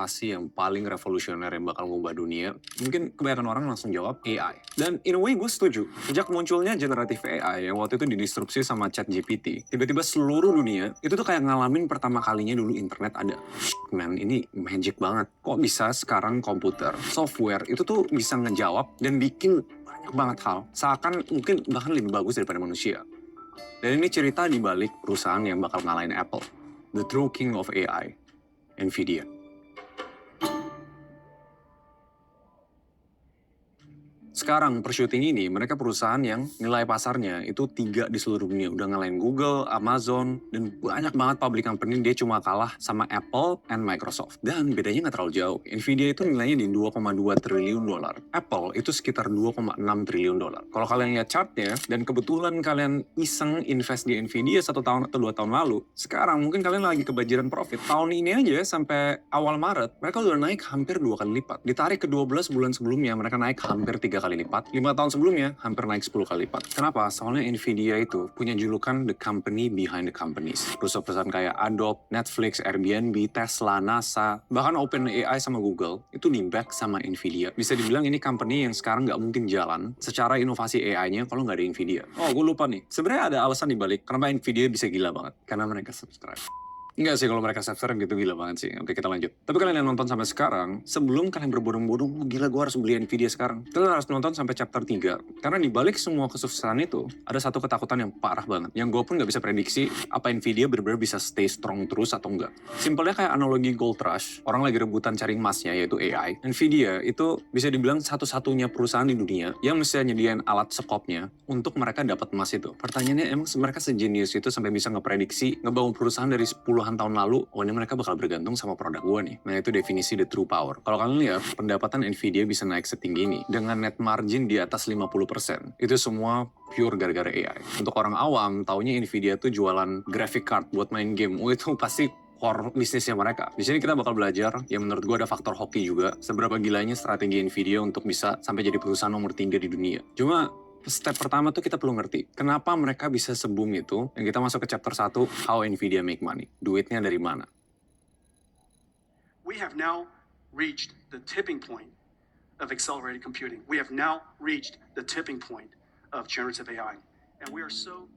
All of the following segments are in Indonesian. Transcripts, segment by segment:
inovasi yang paling revolusioner yang bakal ngubah dunia? Mungkin kebanyakan orang langsung jawab AI. Dan in a way gue setuju. Sejak munculnya generatif AI yang waktu itu didisrupsi sama ChatGPT, tiba-tiba seluruh dunia itu tuh kayak ngalamin pertama kalinya dulu internet ada. Man, ini magic banget. Kok bisa sekarang komputer, software itu tuh bisa ngejawab dan bikin banyak banget hal. Seakan mungkin bahkan lebih bagus daripada manusia. Dan ini cerita di balik perusahaan yang bakal ngalahin Apple. The true king of AI, NVIDIA. Sekarang, per syuting ini, mereka perusahaan yang nilai pasarnya itu 3 di seluruh dunia. Udah ngalahin Google, Amazon, dan banyak banget public company. Dia cuma kalah sama Apple and Microsoft. Dan bedanya nggak terlalu jauh. NVIDIA itu nilainya di 2,2 triliun dolar. Apple itu sekitar 2,6 triliun dolar. Kalau kalian lihat chartnya, dan kebetulan kalian iseng invest di NVIDIA 1 tahun atau 2 tahun lalu, sekarang mungkin kalian lagi kebajiran profit. Tahun ini aja sampai awal Maret, mereka udah naik hampir 2 kali lipat. Ditarik ke 12 bulan sebelumnya, mereka naik hampir 3 kali lipat. 5 tahun sebelumnya, hampir naik 10 kali lipat. Kenapa? Soalnya NVIDIA itu punya julukan the company behind the companies. Perusahaan-perusahaan kayak Adobe, Netflix, Airbnb, Tesla, NASA, bahkan OpenAI sama Google, itu di-back sama NVIDIA. Bisa dibilang ini company yang sekarang nggak mungkin jalan secara inovasi AI-nya kalau nggak ada NVIDIA. Oh, gue lupa nih. Sebenarnya ada alasan dibalik kenapa NVIDIA bisa gila banget. Karena mereka subscribe. Enggak sih, kalau mereka subscribe gitu gila banget sih. Oke, kita lanjut. Tapi kalian yang nonton sampai sekarang, sebelum kalian berbodong-bodong, gila gue harus beli Nvidia sekarang. Kalian harus nonton sampai chapter 3. Karena dibalik semua kesuksesan itu, ada satu ketakutan yang parah banget. Yang gue pun gak bisa prediksi apa Nvidia benar-benar bisa stay strong terus atau enggak. Simpelnya kayak analogi gold rush, orang lagi rebutan cari emasnya, yaitu AI. Nvidia itu bisa dibilang satu-satunya perusahaan di dunia yang mesti nyediain alat sekopnya untuk mereka dapat emas itu. Pertanyaannya, emang mereka sejenius itu sampai bisa ngeprediksi, ngebangun perusahaan dari puluhan tahun lalu, oh ini mereka bakal bergantung sama produk gue nih. Nah itu definisi the true power. Kalau kalian lihat, pendapatan Nvidia bisa naik setinggi ini dengan net margin di atas 50%. Itu semua pure gara-gara AI. Untuk orang awam, taunya Nvidia tuh jualan graphic card buat main game. Oh itu pasti core bisnisnya mereka. Di sini kita bakal belajar, yang menurut gue ada faktor hoki juga, seberapa gilanya strategi Nvidia untuk bisa sampai jadi perusahaan nomor 3 di dunia. Cuma step pertama tuh kita perlu ngerti, kenapa mereka bisa se-boom itu, yang kita masuk ke chapter 1, how Nvidia make money. Duitnya dari mana? We have now reached the tipping point of accelerated computing. We have now reached the tipping point of generative AI. And we are so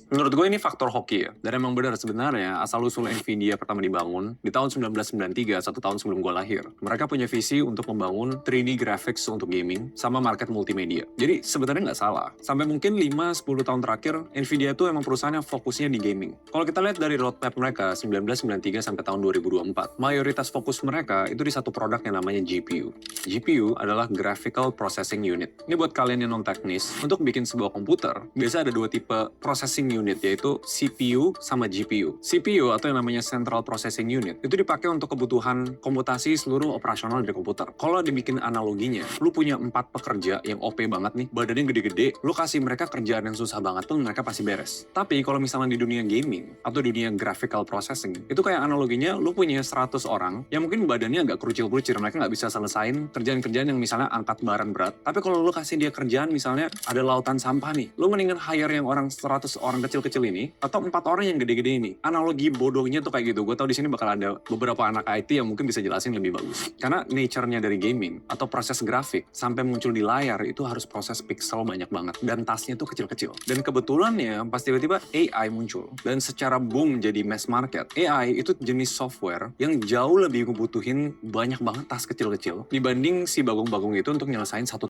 Menurut gue ini faktor hoki ya. Dan emang benar sebenarnya asal-usul Nvidia pertama dibangun di tahun 1993, 1 tahun sebelum gue lahir. Mereka punya visi untuk membangun 3D graphics untuk gaming sama market multimedia. Jadi sebenarnya nggak salah. Sampai mungkin 5-10 tahun terakhir, Nvidia tuh emang perusahaan yang fokusnya di gaming. Kalau kita lihat dari roadmap mereka 1993 sampai tahun 2024, mayoritas fokus mereka itu di satu produk yang namanya GPU. GPU adalah Graphical Processing Unit. Ini buat kalian yang non-teknis, untuk bikin sebuah komputer, biasa ada 2 tipe processing unit, yaitu CPU sama GPU. CPU atau yang namanya Central Processing Unit itu dipakai untuk kebutuhan komputasi seluruh operasional dari komputer. Kalau dibikin analoginya, lu punya 4 pekerja yang OP banget nih, badannya gede-gede, lu kasih mereka kerjaan yang susah banget pun mereka pasti beres. Tapi kalau misalnya di dunia gaming atau dunia graphical processing, itu kayak analoginya lu punya 100 orang yang mungkin badannya agak kerucil-kerucil, mereka nggak bisa selesain kerjaan-kerjaan yang misalnya angkat barang berat. Tapi kalau lu kasih dia kerjaan misalnya ada lautan sampah nih, lu mendingan hire yang orang 100 orang kecil-kecil ini atau 4 orang yang gede-gede ini. Analogi bodohnya tuh kayak gitu. Gue tau di sini bakal ada beberapa anak IT yang mungkin bisa jelasin lebih bagus. Karena nature-nya dari gaming atau proses grafik sampai muncul di layar itu harus proses pixel banyak banget dan tasnya tuh kecil-kecil. Dan kebetulannya pas tiba-tiba AI muncul dan secara boom jadi mass market. AI itu jenis software yang jauh lebih ngebutuhin banyak banget tas kecil-kecil dibanding si bagong-bagong itu untuk nyelesain satu